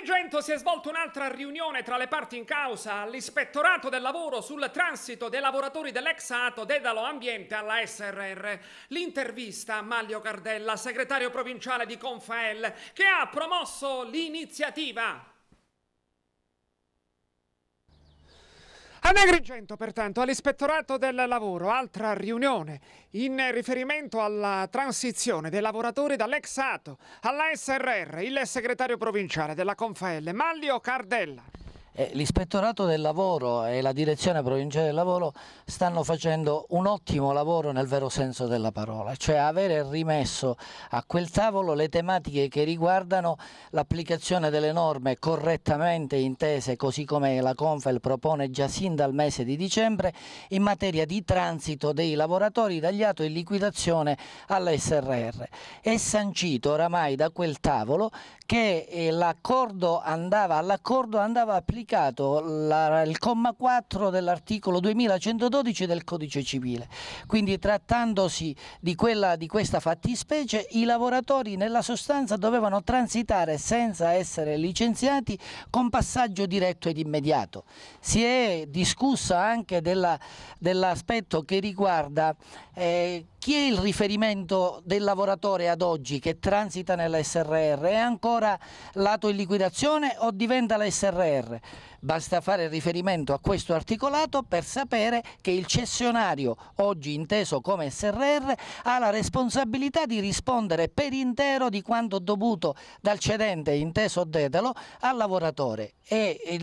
Agrigento si è svolta un'altra riunione tra le parti in causa all'Ispettorato del Lavoro sul transito dei lavoratori dell'ex ATO Dedalo Ambiente alla SRR. L'intervista a Manlio Cardella, segretario provinciale di Confael, che ha promosso l'iniziativa. Ad Agrigento, pertanto, all'Ispettorato del Lavoro, altra riunione in riferimento alla transizione dei lavoratori dall'ex ATO alla SRR. Il segretario provinciale della Confael, Manlio Cardella. L'Ispettorato del Lavoro e la Direzione Provinciale del Lavoro stanno facendo un ottimo lavoro nel vero senso della parola, cioè avere rimesso a quel tavolo le tematiche che riguardano l'applicazione delle norme correttamente intese, così come la Confael propone già sin dal mese di dicembre, in materia di transito dei lavoratori dagli ATO in liquidazione all'SRR. È sancito oramai da quel tavolo che all'accordo andava applicato il comma 4 dell'articolo 2112 del Codice Civile. Quindi, trattandosi di questa fattispecie, i lavoratori nella sostanza dovevano transitare senza essere licenziati con passaggio diretto ed immediato. Si è discusso anche dell'aspetto che riguarda chi è il riferimento del lavoratore ad oggi che transita nella SRR? È ancora l'ATO in liquidazione o diventa la SRR? Basta fare riferimento a questo articolato per sapere che il cessionario, oggi inteso come SRR, ha la responsabilità di rispondere per intero di quanto dovuto dal cedente, inteso Dedalo, al lavoratore. E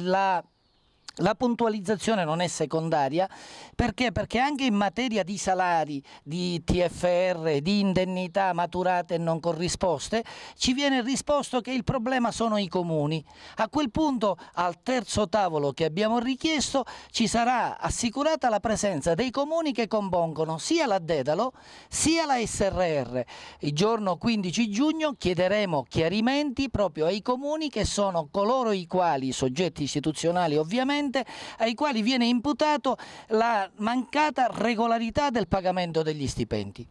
la puntualizzazione non è secondaria perché anche in materia di salari, di TFR, di indennità maturate e non corrisposte, ci viene risposto che il problema sono i comuni. A quel punto, al terzo tavolo che abbiamo richiesto, ci sarà assicurata la presenza dei comuni che compongono sia la Dedalo sia la SRR. Il giorno 15 giugno chiederemo chiarimenti proprio ai comuni, che sono coloro i quali, soggetti istituzionali ovviamente, ai quali viene imputato la mancata regolarità del pagamento degli stipendi.